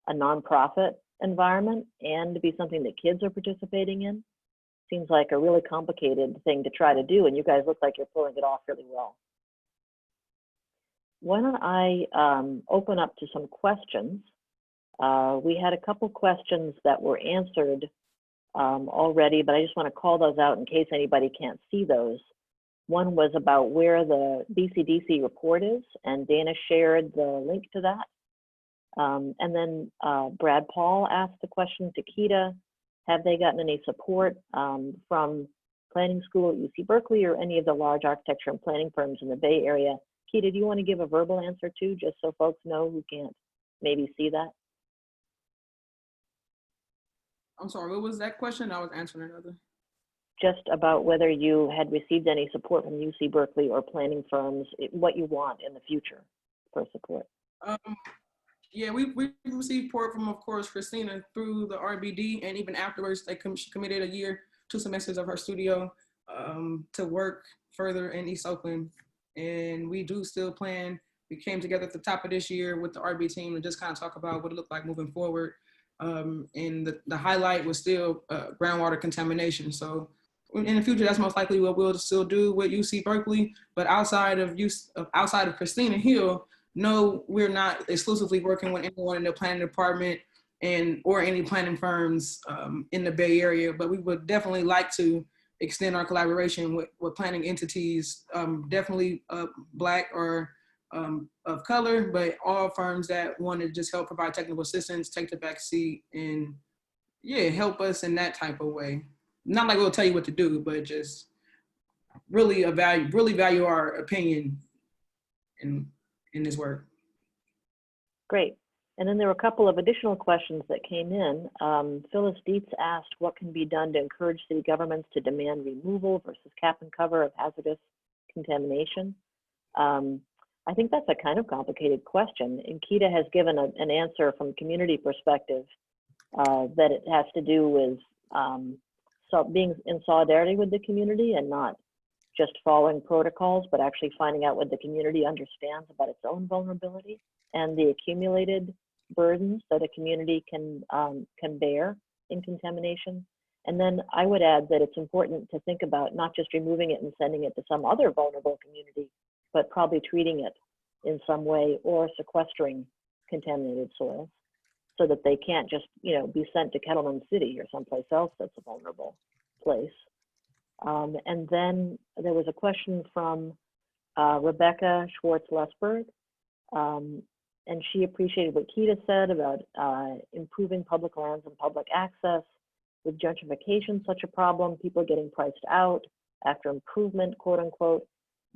a nonprofit environment and to be something that kids are participating in. Seems like a really complicated thing to try to do, and you guys look like you're pulling it off really well. Why don't I open up to some questions? We had a couple questions that were answered already, but I just want to call those out in case anybody can't see those. One was about where the BCDC report is, and Dana shared the link to that. And then Brad Paul asked the question to Kita, have they gotten any support from planning school at UC Berkeley or any of the large architecture and planning firms in the Bay Area? Kita, do you want to give a verbal answer too, just so folks know who can't maybe see that? I'm sorry, what was that question? I was answering another. Just about whether you had received any support from UC Berkeley or planning firms, what you want in the future for support. Yeah, we received support from, of course, Kristina through the RbD, and even afterwards, she committed a year, 2 semesters of her studio to work further in East Oakland. And we do still plan, we came together at the top of this year with the RB team and just kind of talk about what it looked like moving forward. And the highlight was still groundwater contamination. So in the future, that's most likely what we'll still do with UC Berkeley. But outside of Kristina Hill, no, we're not exclusively working with anyone in the planning department or any planning firms in the Bay Area. But we would definitely like to extend our collaboration with planning entities, definitely Black or of color, but all firms that want to just help provide technical assistance, take the back seat, and yeah, help us in that type of way. Not like we'll tell you what to do, but just really value our opinion in this work. Great. And then there were a couple of additional questions that came in. Phyllis Dietz asked what can be done to encourage city governments to demand removal versus cap and cover of hazardous contamination. I think that's a kind of complicated question. And Kita has given an answer from community perspective that it has to do with being in solidarity with the community and not just following protocols, but actually finding out what the community understands about its own vulnerability and the accumulated burdens that a community can bear in contamination. And then I would add that it's important to think about not just removing it and sending it to some other vulnerable community, but probably treating it in some way or sequestering contaminated soils so that they can't just, be sent to Kettleman City or someplace else that's a vulnerable place. And then there was a question from Rebecca Schwartz-Lesberg, and she appreciated what Kita said about improving public lands and public access. With gentrification such a problem, people getting priced out after improvement, quote unquote.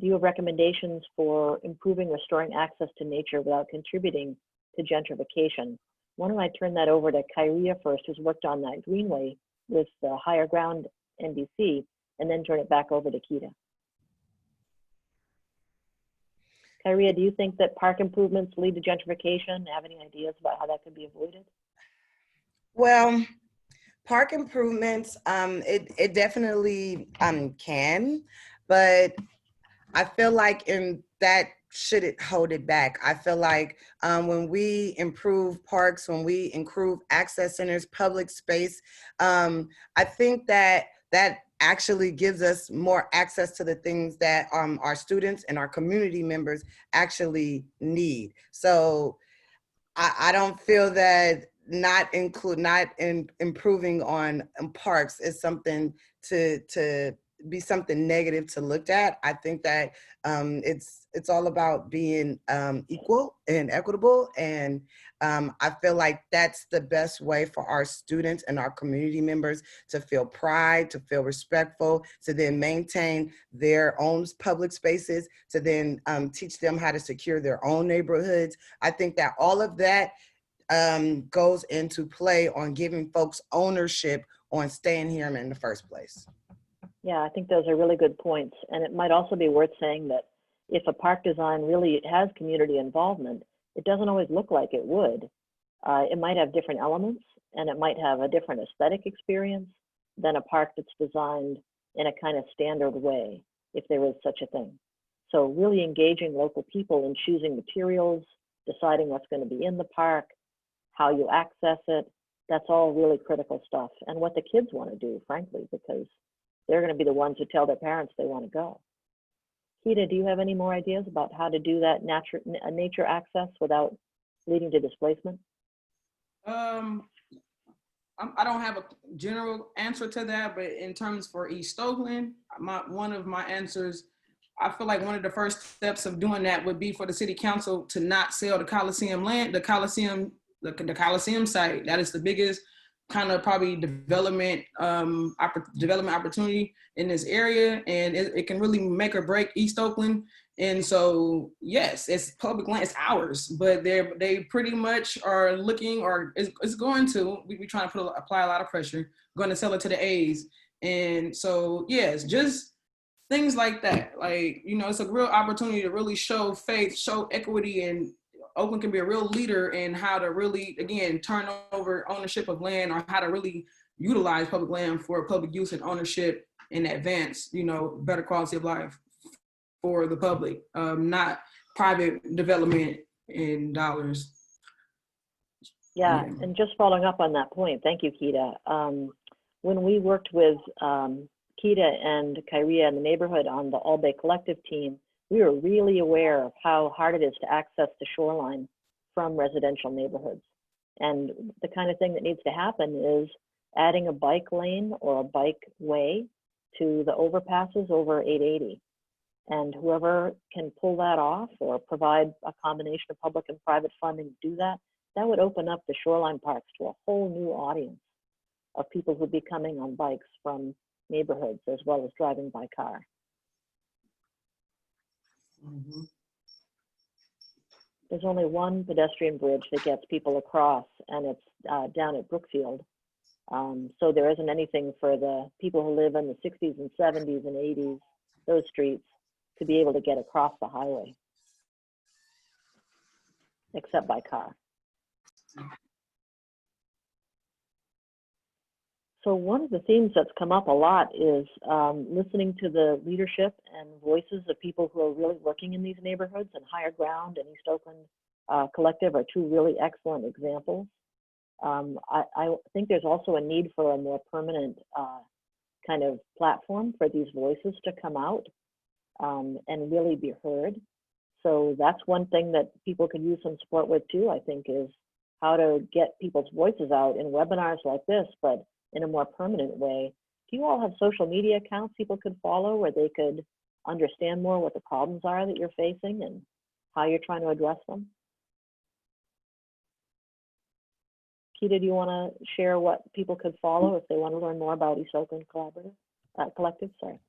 Do you have recommendations for improving, restoring access to nature without contributing to gentrification? Why don't I turn that over to Khariyyah first, who's worked on that greenway with the Higher Ground NBC, and then turn it back over to Kita. Khariyyah, do you think that park improvements lead to gentrification? Have any ideas about how that could be avoided? Well, park improvements, it definitely can, but I feel like in that shouldn't hold it back. I feel like when we improve parks, when we improve access centers, public space, I think that actually gives us more access to the things that our students and our community members actually need. So I don't feel that not improving on parks is something to be something negative to look at. I think that it's all about being equal and equitable, and I feel like that's the best way for our students and our community members to feel pride, to feel respectful, to then maintain their own public spaces, to then teach them how to secure their own neighborhoods. I think that all of that goes into play on giving folks ownership on staying here in the first place. Yeah, I think those are really good points. And it might also be worth saying that if a park design really has community involvement, it doesn't always look like it would. It might have different elements, and it might have a different aesthetic experience than a park that's designed in a kind of standard way, if there is such a thing. So really engaging local people in choosing materials, deciding what's going to be in the park, how you access it, that's all really critical stuff. And what the kids want to do, frankly, because they're going to be the ones who tell their parents they want to go. Kita, do you have any more ideas about how to do that nature access without leading to displacement? I don't have a general answer to that, but in terms for East Oakland, one of my answers, I feel like one of the first steps of doing that would be for the city council to not sell the Coliseum land, the Coliseum site. That is the biggest kind of probably development opportunity in this area, and it can really make or break East Oakland. And so yes, it's public land, it's ours, but they pretty much are looking, or it's going to, we trying to apply a lot of pressure, going to sell it to the A's. And so yes, just things like that. Like, you know, it's a real opportunity to really show faith, show equity, and Oakland can be a real leader in how to really, again, turn over ownership of land, or how to really utilize public land for public use and ownership and advance, you know, better quality of life for the public, not private development and dollars. Yeah, and just following up on that point, thank you, Kita. When we worked with Kita and Khariyyah in the neighborhood on the All Bay Collective team, we were really aware of how hard it is to access the shoreline from residential neighborhoods. And the kind of thing that needs to happen is adding a bike lane or a bike way to the overpasses over 880. And whoever can pull that off or provide a combination of public and private funding to do that, that would open up the shoreline parks to a whole new audience of people who would be coming on bikes from neighborhoods as well as driving by car. Mm-hmm. There's only one pedestrian bridge that gets people across, and it's down at Brookfield. So there isn't anything for the people who live in the 60s and 70s and 80s, those streets, to be able to get across the highway, except by car. So one of the themes that's come up a lot is listening to the leadership and voices of people who are really working in these neighborhoods, and Higher Ground and East Oakland Collective are two really excellent examples. I think there's also a need for a more permanent kind of platform for these voices to come out and really be heard. So that's one thing that people could use some support with too, I think, is how to get people's voices out in webinars like this, but in a more permanent way. Do you all have social media accounts people could follow where they could understand more what the problems are that you're facing and how you're trying to address them? Khariyyah, do you want to share what people could follow if they want to learn more about East Oakland Collective? Sorry.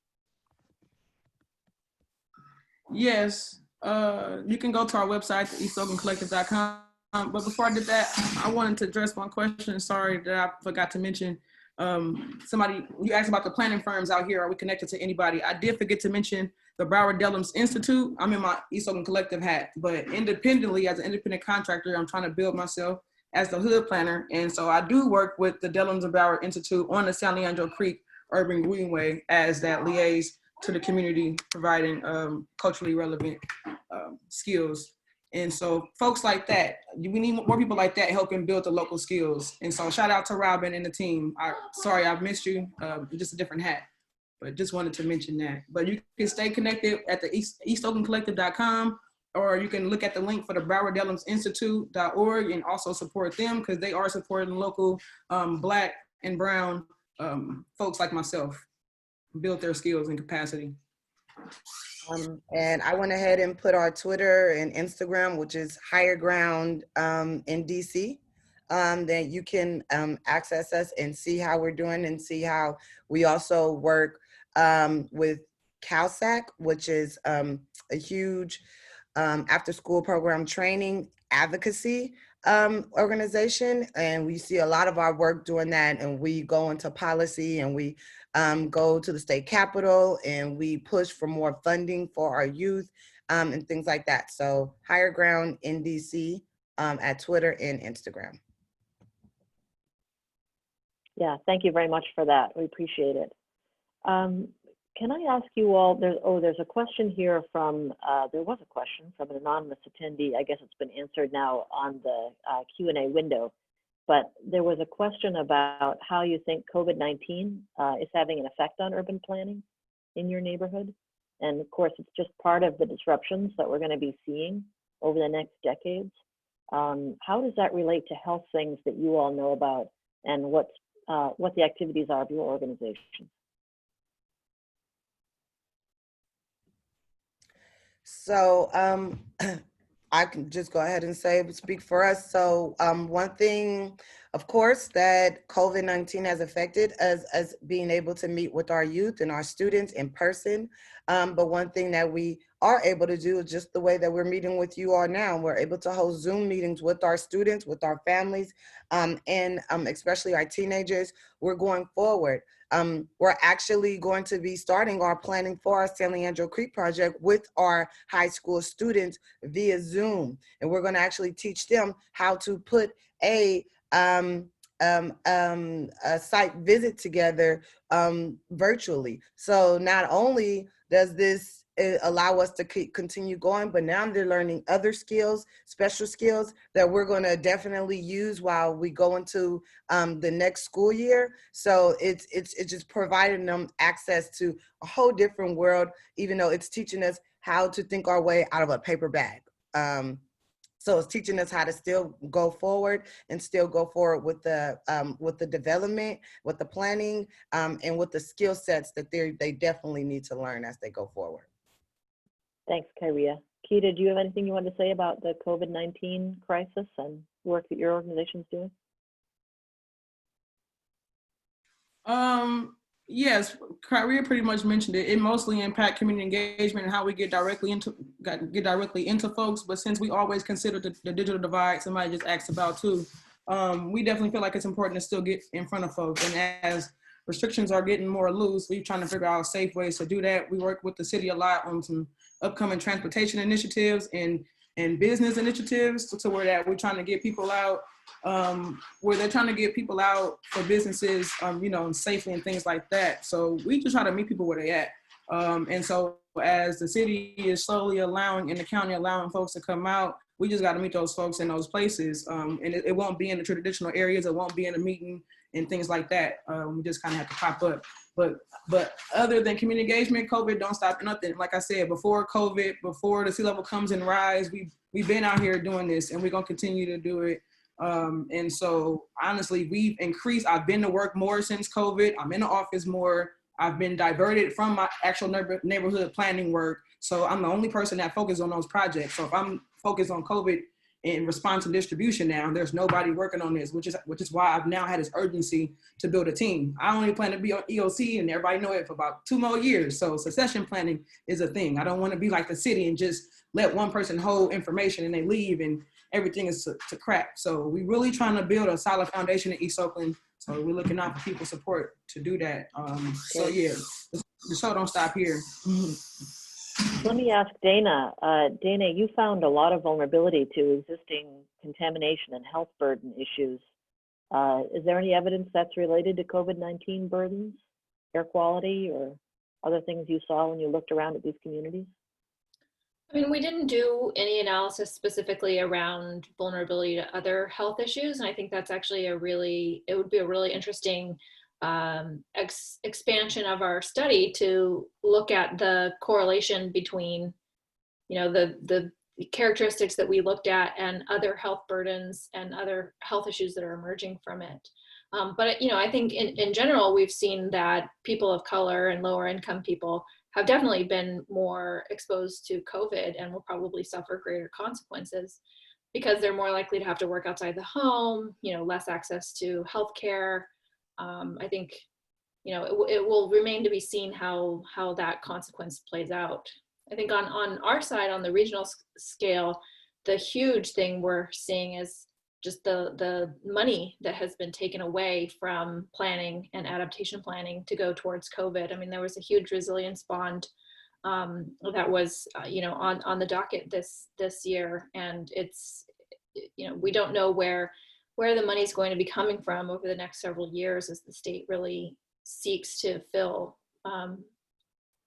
Yes, you can go to our website, eastoaklandcollective.com. But before I did that, I wanted to address one question. Sorry that I forgot to mention. You asked about the planning firms out here. Are we connected to anybody? I did forget to mention the Broward Dellums Institute. I'm in my East Oakland Collective hat, but independently, as an independent contractor, I'm trying to build myself as the hood planner. And so I do work with the Dellums and Broward Institute on the San Leandro Creek Urban Greenway as that liaise to the community, providing culturally relevant skills. And so folks like that, we need more people like that helping build the local skills. And so shout out to Robin and the team. Sorry, I've missed you, just a different hat, but just wanted to mention that. But you can stay connected at the eastoaklandcollective.com, or you can look at the link for the Broward Dellums Institute.org and also support them because they are supporting local Black and Brown folks like myself, build their skills and capacity. And I went ahead and put our Twitter and Instagram, which is Higher Ground in DC. That you can access us and see how we're doing and see how we also work with CalSAC, which is a huge after school program training advocacy organization. And we see a lot of our work doing that, and we go into policy and we go to the state capitol and we push for more funding for our youth and things like that. So Higher Ground in DC at Twitter and Instagram. Yeah, thank you very much for that. We appreciate it. Can I ask you all, there's a question here from, there was a question from an anonymous attendee. I guess it's been answered now on the Q&A window. But there was a question about how you think COVID-19 is having an effect on urban planning in your neighborhood. And of course, it's just part of the disruptions that we're going to be seeing over the next decades. How does that relate to health things that you all know about, and what the activities are of your organization? So I can just go ahead and speak for us. So one thing, of course, that COVID-19 has affected as being able to meet with our youth and our students in person. But one thing that we are able to do is just the way that we're meeting with you all now. We're able to host Zoom meetings with our students, with our families, and especially our teenagers. We're going forward. We're actually going to be starting our planning for our San Leandro Creek project with our high school students via Zoom. And we're going to actually teach them how to put a site visit together virtually. So not only does this allow us to continue going, but now they're learning other skills, special skills that we're going to definitely use while we go into the next school year. So it's just providing them access to a whole different world, even though it's teaching us how to think our way out of a paper bag. So it's teaching us how to still go forward and still go forward with the development, with the planning, and with the skill sets that they definitely need to learn as they go forward. Thanks, Khariyyah. Khariyyah, do you have anything you want to say about the COVID-19 crisis and work that your organization is doing? Yes, Khariyyah pretty much mentioned it. It mostly impacts community engagement and how we get directly into folks. But since we always consider the digital divide, somebody just asked about too, we definitely feel like it's important to still get in front of folks. And as restrictions are getting more loose, we're trying to figure out safe ways to do that. We work with the city a lot on some upcoming transportation initiatives and business initiatives to where that we're trying to get people out, where they're trying to get people out for businesses, safely and things like that. So we just try to meet people where they at. And so as the city is slowly allowing, and the county allowing folks to come out, we just got to meet those folks in those places. And it won't be in the traditional areas. It won't be in a meeting and things like that. We just kind of have to pop up. But other than community engagement, COVID don't stop nothing. Like I said, before COVID, before the sea level comes and rise, we've been out here doing this, and we're gonna continue to do it. And so honestly, we've increased. I've been to work more since COVID. I'm in the office more. I've been diverted from my actual neighborhood planning work. So I'm the only person that focuses on those projects. So if I'm focused on COVID and response and distribution now, there's nobody working on this, which is why I've now had this urgency to build a team. I only plan to be on EOC, and everybody know it, for about 2 more years. So succession planning is a thing. I don't want to be like the city and just let one person hold information and they leave and everything is to crap. So we really trying to build a solid foundation in East Oakland. So we're looking out for people's support to do that. So yeah, the show don't stop here. Let me ask Dana. Dana, you found a lot of vulnerability to existing contamination and health burden issues. Is there any evidence that's related to COVID-19 burdens, air quality, or other things you saw when you looked around at these communities? I mean, we didn't do any analysis specifically around vulnerability to other health issues. And I think that's actually it would be a really interesting expansion of our study to look at the correlation between, you know, the characteristics that we looked at and other health burdens and other health issues that are emerging from it. But, you know, I think in general, we've seen that people of color and lower income people have definitely been more exposed to COVID and will probably suffer greater consequences because they're more likely to have to work outside the home, you know, less access to healthcare. I think, you know, it will remain to be seen how that consequence plays out. I think on our side, on the regional scale, the huge thing we're seeing is just the money that has been taken away from planning and adaptation planning to go towards COVID. I mean, there was a huge resilience bond that was, you know, on the docket this year, and it's, you know, we don't know where the money is going to be coming from over the next several years as the state really seeks to fill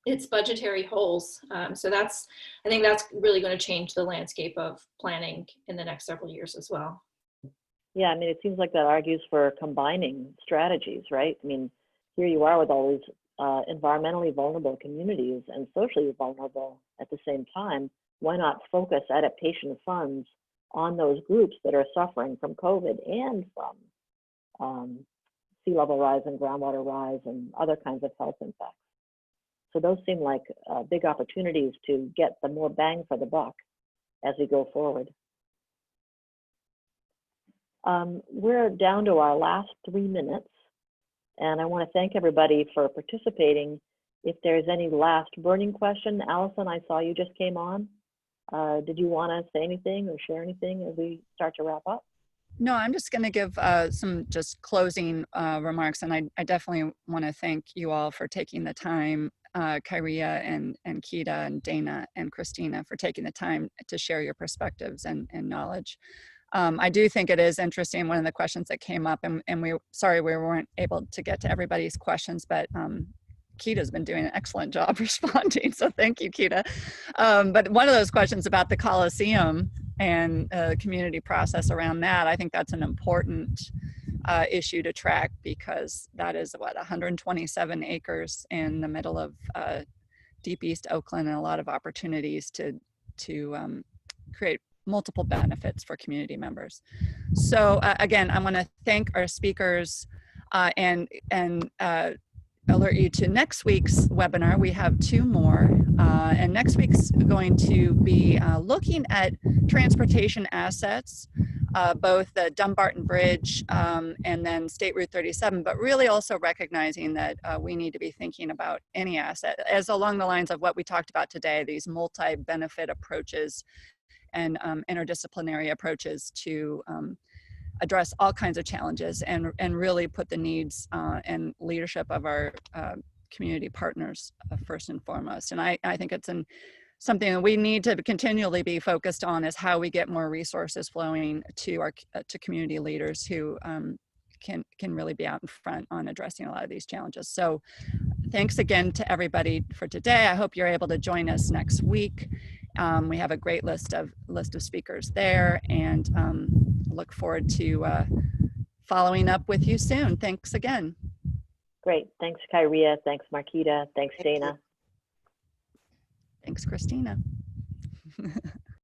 its budgetary holes. So I think that's really going to change the landscape of planning in the next several years as well. Yeah, I mean, it seems like that argues for combining strategies, right? I mean, here you are with all these environmentally vulnerable communities and socially vulnerable at the same time. Why not focus adaptation funds on those groups that are suffering from COVID and from sea level rise and groundwater rise and other kinds of health impacts? So those seem like big opportunities to get the more bang for the buck as we go forward. We're down to our last 3 minutes, and I want to thank everybody for participating. If there's any last burning question, Allison, I saw you just came on. Did you want to say anything or share anything as we start to wrap up? No, I'm just going to give some just closing remarks, and I definitely want to thank you all for taking the time, Khariyyah and Kita and Dana and Kristina, for taking the time to share your perspectives and knowledge. I do think it is interesting, one of the questions that came up, and sorry we weren't able to get to everybody's questions, but Kita's been doing an excellent job responding, so thank you, Kita. But one of those questions about the Coliseum and the community process around that, I think that's an important issue to track, because that is, what, 127 acres in the middle of deep East Oakland, and a lot of opportunities to create multiple benefits for community members. So again, I want to thank our speakers and alert you to next week's webinar. We have 2 more, and next week's going to be looking at transportation assets, both the Dumbarton Bridge and then State Route 37, but really also recognizing that we need to be thinking about any asset as along the lines of what we talked about today, these multi-benefit approaches and interdisciplinary approaches to address all kinds of challenges and really put the needs and leadership of our community partners first and foremost. And I think it's something that we need to continually be focused on, is how we get more resources flowing to to community leaders who can really be out in front on addressing a lot of these challenges. So thanks again to everybody for today. I hope you're able to join us next week. We have a great list of speakers there, and look forward to following up with you soon. Thanks again. Great. Thanks, Khariyyah. Thanks, Marquita. Thanks, Dana. Thanks, Kristina.